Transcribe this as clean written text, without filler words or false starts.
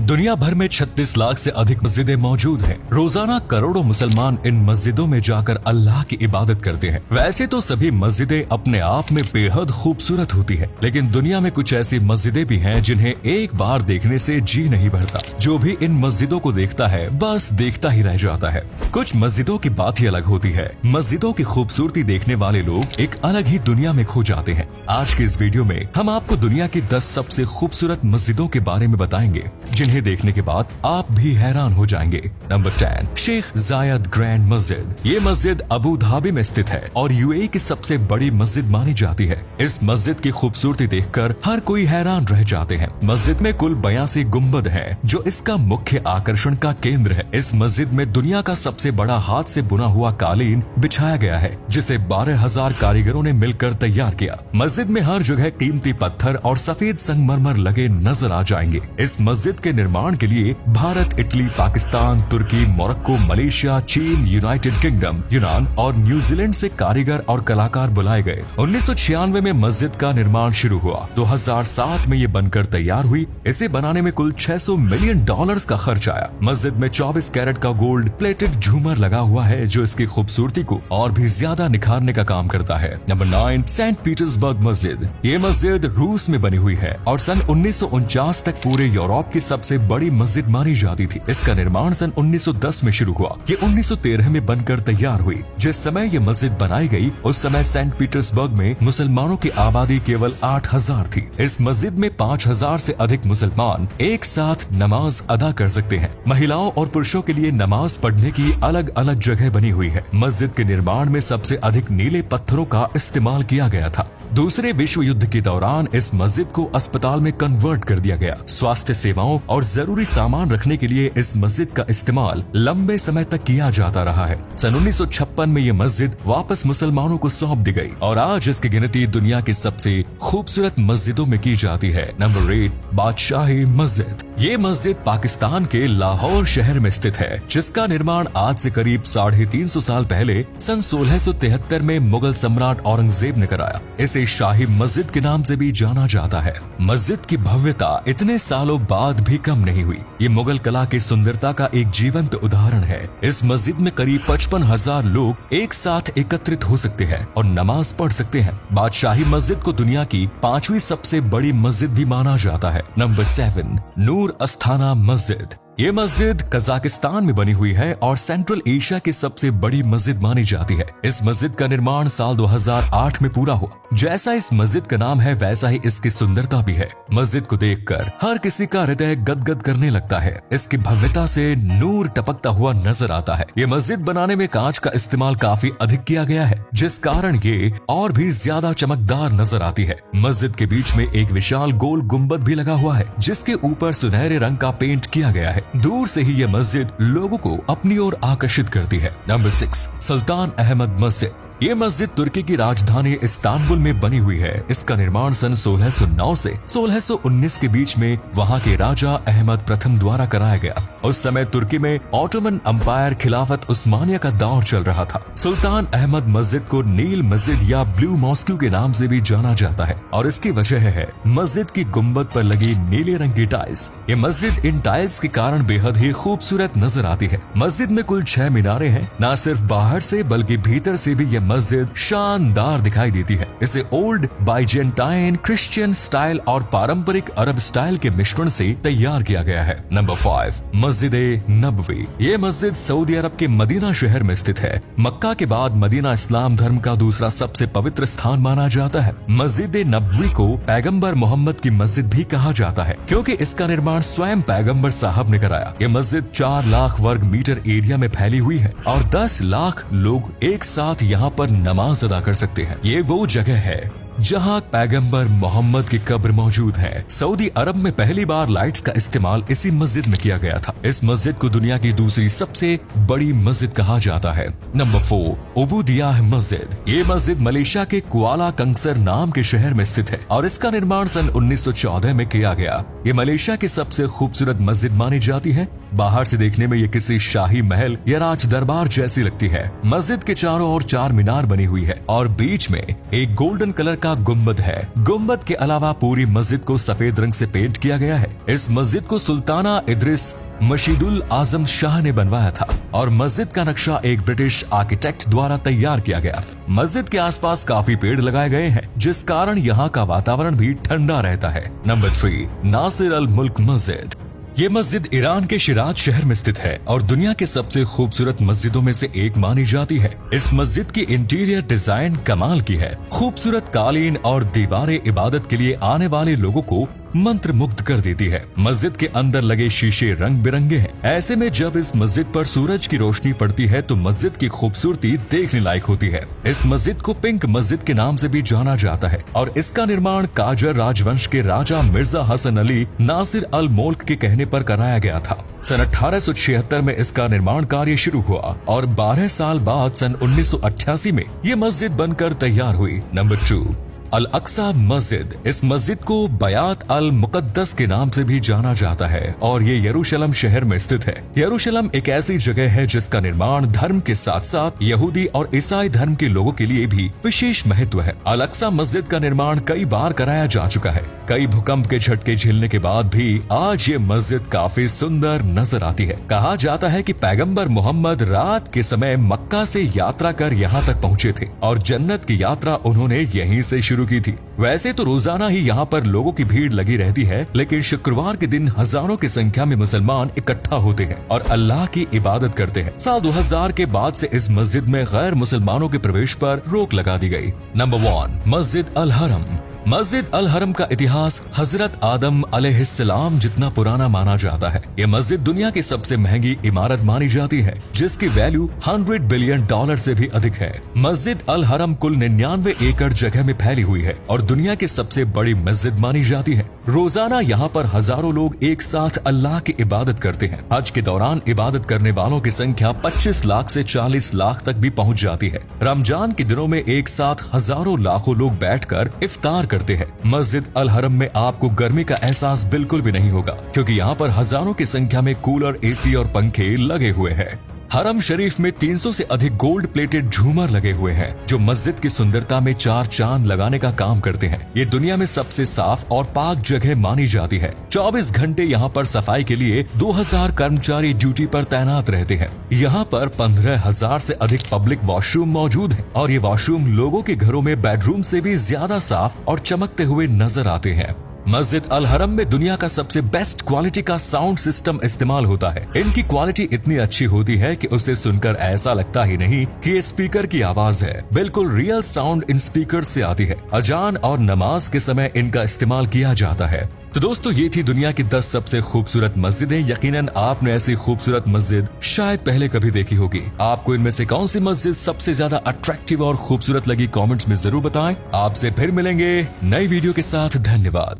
दुनिया भर में 36 लाख से अधिक मस्जिदें मौजूद हैं। रोजाना करोड़ों मुसलमान इन मस्जिदों में जाकर अल्लाह की इबादत करते हैं। वैसे तो सभी मस्जिदें अपने आप में बेहद खूबसूरत होती है, लेकिन दुनिया में कुछ ऐसी मस्जिदें भी हैं जिन्हें एक बार देखने से जी नहीं भरता। जो भी इन मस्जिदों को देखता है बस देखता ही रह जाता है। कुछ मस्जिदों की बात ही अलग होती है। मस्जिदों की खूबसूरती देखने वाले लोग एक अलग ही दुनिया में खो जाते हैं। आज के इस वीडियो में हम आपको दुनिया की 10 सबसे खूबसूरत मस्जिदों के बारे में बताएंगे, जिन्हें देखने के बाद आप भी हैरान हो जाएंगे। नंबर 10, शेख जायद ग्रैंड मस्जिद। ये मस्जिद अबू धाबी में स्थित है और यूएई की सबसे बड़ी मस्जिद मानी जाती है। इस मस्जिद की खूबसूरती देखकर हर कोई हैरान रह जाते हैं। मस्जिद में कुल 82 गुंबद हैं, जो इसका मुख्य आकर्षण का केंद्र है। इस मस्जिद में दुनिया का सबसे बड़ा हाथ से बुना हुआ कालीन बिछाया गया है, जिसे 12,000 कारीगरों ने मिलकर तैयार किया। मस्जिद में हर जगह कीमती पत्थर और सफेद संगमरमर लगे नजर आ जाएंगे। इस मस्जिद के निर्माण के लिए भारत, इटली, पाकिस्तान, तुर्की, मोरक्को, मलेशिया, चीन, यूनाइटेड किंगडम, यूनान और न्यूजीलैंड से कारीगर और कलाकार बुलाए गए। 1996 में मस्जिद का निर्माण शुरू हुआ। 2007 में ये बनकर तैयार हुई। इसे बनाने में कुल $600 मिलियन का खर्च आया। मस्जिद में 24 कैरेट का गोल्ड प्लेटेड झूमर लगा हुआ है, जो इसकी खूबसूरती को और भी ज्यादा निखारने का काम करता है। नंबर 9, सेंट पीटर्सबर्ग मस्जिद। ये मस्जिद रूस में बनी हुई है और सन 1949 तक पूरे यूरोप की सबसे बड़ी मस्जिद मानी जाती थी। इसका निर्माण सन 1910 में शुरू हुआ। ये 1913 में बनकर तैयार हुई। जिस समय ये मस्जिद बनाई गई, उस समय सेंट पीटर्सबर्ग में मुसलमानों की आबादी केवल 8,000 थी। इस मस्जिद में 5,000 से अधिक मुसलमान एक साथ नमाज अदा कर सकते हैं। महिलाओं और पुरुषों के लिए नमाज पढ़ने की अलग अलग जगह बनी हुई है। मस्जिद के निर्माण में सबसे अधिक नीले पत्थरों का इस्तेमाल किया गया था। दूसरे विश्व युद्ध के दौरान इस मस्जिद को अस्पताल में कन्वर्ट कर दिया गया। स्वास्थ्य सेवाओं और जरूरी सामान रखने के लिए इस मस्जिद का इस्तेमाल लंबे समय तक किया जाता रहा है। सन 1956 में ये मस्जिद वापस मुसलमानों को सौंप दी गई और आज इसकी गिनती दुनिया की सबसे खूबसूरत मस्जिदों में की जाती है। नंबर 8, बादशाही मस्जिद। ये मस्जिद पाकिस्तान के लाहौर शहर में स्थित है, जिसका निर्माण आज से करीब 350 साल पहले सन 1673 में मुगल सम्राट औरंगजेब ने कराया। इसे शाही मस्जिद के नाम से भी जाना जाता है। मस्जिद की भव्यता इतने सालों बाद भी कम नहीं हुई। ये मुगल कला की सुंदरता का एक जीवंत उदाहरण है। इस मस्जिद में करीब 55,000 लोग एक साथ एकत्रित हो सकते हैं और नमाज पढ़ सकते हैं। बादशाही मस्जिद को दुनिया की 5वीं सबसे बड़ी मस्जिद भी माना जाता है। नंबर 7, नूर अस्थाना मस्जिद। ये मस्जिद कजाकिस्तान में बनी हुई है और सेंट्रल एशिया की सबसे बड़ी मस्जिद मानी जाती है। इस मस्जिद का निर्माण साल 2008 में पूरा हुआ। जैसा इस मस्जिद का नाम है, वैसा ही इसकी सुंदरता भी है। मस्जिद को देखकर हर किसी का हृदय गदगद करने लगता है। इसकी भव्यता से नूर टपकता हुआ नजर आता है। ये मस्जिद बनाने में कांच का इस्तेमाल काफी अधिक किया गया है, जिस कारण ये और भी ज्यादा चमकदार नजर आती है। मस्जिद के बीच में एक विशाल गोल गुंबद भी लगा हुआ है, जिसके ऊपर सुनहरे रंग का पेंट किया गया है। दूर से ही यह मस्जिद लोगों को अपनी ओर आकर्षित करती है। नंबर 6, सुल्तान अहमद मस्जिद। ये मस्जिद तुर्की की राजधानी इस्तांबुल में बनी हुई है। इसका निर्माण सन 1609 से 1619 के बीच में वहां के राजा अहमद प्रथम द्वारा कराया गया। उस समय तुर्की में ऑटोमन अंपायर खिलाफत उस्मानिया का दौर चल रहा था। सुल्तान अहमद मस्जिद को नील मस्जिद या ब्लू मॉस्क्यू के नाम से भी जाना जाता है और इसकी वजह है मस्जिद की गुंबद पर लगी नीले रंग की टाइल्स। ये मस्जिद इन टाइल्स के कारण बेहद ही खूबसूरत नजर आती है। मस्जिद में कुल 6 मीनारें हैं। न सिर्फ बाहर से बल्कि भीतर से भी यह मस्जिद शानदार दिखाई देती है। इसे ओल्ड बाइजेंटाइन, क्रिश्चियन स्टाइल और पारंपरिक अरब स्टाइल के मिश्रण से तैयार किया गद है। नंबर 5, मस्जिद नबवी। ये मस्जिद सऊदी अरब के मदीना शहर में स्थित है। मक्का के बाद मदीना इस्लाम धर्म का दूसरा सबसे पवित्र स्थान माना जाता है। मस्जिद नबवी को पैगंबर मोहम्मद की मस्जिद भी कहा जाता है, क्योंकि इसका निर्माण स्वयं पैगंबर साहब ने कराया। ये मस्जिद 4 लाख वर्ग मीटर एरिया में फैली हुई है और 10 लाख लोग एक साथ यहाँ पर नमाज अदा कर सकते हैं। ये वो जगह है जहां पैगंबर मोहम्मद की कब्र मौजूद है। सऊदी अरब में पहली बार लाइट्स का इस्तेमाल इसी मस्जिद में किया गया था। इस मस्जिद को दुनिया की दूसरी सबसे बड़ी मस्जिद कहा जाता है। नंबर 4, उबूदियाह मस्जिद। ये मस्जिद मलेशिया के कुआला कंसर नाम के शहर में स्थित है और इसका निर्माण सन 1914 में किया गया। ये मलेशिया की सबसे खूबसूरत मस्जिद मानी जाती है। बाहर से देखने में ये किसी शाही महल या राज दरबार जैसी लगती है। मस्जिद के चारों ओर 4 मीनार बनी हुई है और बीच में एक गोल्डन कलर का का गुम्बद है। गुम्बद के अलावा पूरी मस्जिद को सफेद रंग से पेंट किया गया है। इस मस्जिद को सुल्ताना इद्रिस मशीदुल आजम शाह ने बनवाया था और मस्जिद का नक्शा एक ब्रिटिश आर्किटेक्ट द्वारा तैयार किया गया। मस्जिद के आसपास काफी पेड़ लगाए गए हैं, जिस कारण यहाँ का वातावरण भी ठंडा रहता है। नंबर 3, नासिर अल मुल्क मस्जिद। ये मस्जिद ईरान के शिराज शहर में स्थित है और दुनिया के सबसे खूबसूरत मस्जिदों में से एक मानी जाती है। इस मस्जिद की इंटीरियर डिजाइन कमाल की है। खूबसूरत कालीन और दीवारें इबादत के लिए आने वाले लोगों को मंत्र मुग्ध कर देती है। मस्जिद के अंदर लगे शीशे रंग बिरंगे हैं। ऐसे में जब इस मस्जिद पर सूरज की रोशनी पड़ती है तो मस्जिद की खूबसूरती देखने लायक होती है। इस मस्जिद को पिंक मस्जिद के नाम से भी जाना जाता है और इसका निर्माण काजर राजवंश के राजा मिर्जा हसन अली नासिर अल मुल्क के कहने पर कराया गया था। सन 1876 में इसका निर्माण कार्य शुरू हुआ और 12 साल बाद सन 1988 में ये मस्जिद बनकर तैयार हुई। नंबर 2, अल अक्सा मस्जिद। इस मस्जिद को बयात अल मुकद्दस के नाम से भी जाना जाता है और ये यरूशलेम शहर में स्थित है। यरूशलेम एक ऐसी जगह है जिसका निर्माण धर्म के साथ साथ यहूदी और ईसाई धर्म के लोगों के लिए भी विशेष महत्व है। अल अक्सा मस्जिद का निर्माण कई बार कराया जा चुका है। कई भूकंप के झटके झेलने के बाद भी आज ये मस्जिद काफी सुंदर नजर आती है। कहा जाता है कि पैगंबर मोहम्मद रात के समय मक्का से यात्रा कर यहाँ तक पहुँचे थे और जन्नत की यात्रा उन्होंने यहीं से शुरू की थी। वैसे तो रोजाना ही यहाँ पर लोगों की भीड़ लगी रहती है, लेकिन शुक्रवार के दिन हजारों की संख्या में मुसलमान इकट्ठा होते हैं और अल्लाह की इबादत करते हैं। साल 2000 के बाद से इस मस्जिद में गैर मुसलमानों के प्रवेश पर रोक लगा दी गई। नंबर 1, मस्जिद अल हरम। मस्जिद अल हरम का इतिहास हजरत आदम अलैहिस्सलाम जितना पुराना माना जाता है। यह मस्जिद दुनिया की सबसे महंगी इमारत मानी जाती है, जिसकी वैल्यू $100 बिलियन से भी अधिक है। मस्जिद अल हरम कुल 99 एकड़ जगह में फैली हुई है और दुनिया की सबसे बड़ी मस्जिद मानी जाती है। रोजाना यहाँ पर हजारों लोग एक साथ अल्लाह की इबादत करते हैं। हज के दौरान इबादत करने वालों की संख्या 25 लाख से 40 लाख तक भी पहुँच जाती है। रमजान के दिनों में एक साथ हजारों लाखों लोग बैठकर इफ्तार करते हैं। मस्जिद अल हरम में आपको गर्मी का एहसास बिल्कुल भी नहीं होगा, क्योंकि यहाँ पर हजारों की संख्या में कूलर, एसी और पंखे लगे हुए हैं। हरम शरीफ में 300 से अधिक गोल्ड प्लेटेड झूमर लगे हुए हैं, जो मस्जिद की सुंदरता में 4 चांद लगाने का काम करते हैं। ये दुनिया में सबसे साफ और पाक जगह मानी जाती है। 24 घंटे यहाँ पर सफाई के लिए 2000 कर्मचारी ड्यूटी पर तैनात रहते हैं। यहाँ पर 15,000 से अधिक पब्लिक वॉशरूम मौजूद हैं और ये वॉशरूम लोगों के घरों में बेडरूम से भी ज्यादा साफ और चमकते हुए नजर आते हैं। मस्जिद अल हरम में दुनिया का सबसे बेस्ट क्वालिटी का साउंड सिस्टम इस्तेमाल होता है। इनकी क्वालिटी इतनी अच्छी होती है कि उसे सुनकर ऐसा लगता ही नहीं कि ये स्पीकर की आवाज है। बिल्कुल रियल साउंड इन स्पीकर से आती है। अजान और नमाज के समय इनका इस्तेमाल किया जाता है। तो दोस्तों, ये थी दुनिया की 10 सबसे खूबसूरत मस्जिदें। यकीनन आपने ऐसी खूबसूरत मस्जिद शायद पहले कभी देखी होगी। आपको इनमें से कौन सी मस्जिद सबसे ज्यादा अट्रैक्टिव और खूबसूरत लगी, कमेंट्स में जरूर बताएं। आपसे फिर मिलेंगे नई वीडियो के साथ। धन्यवाद।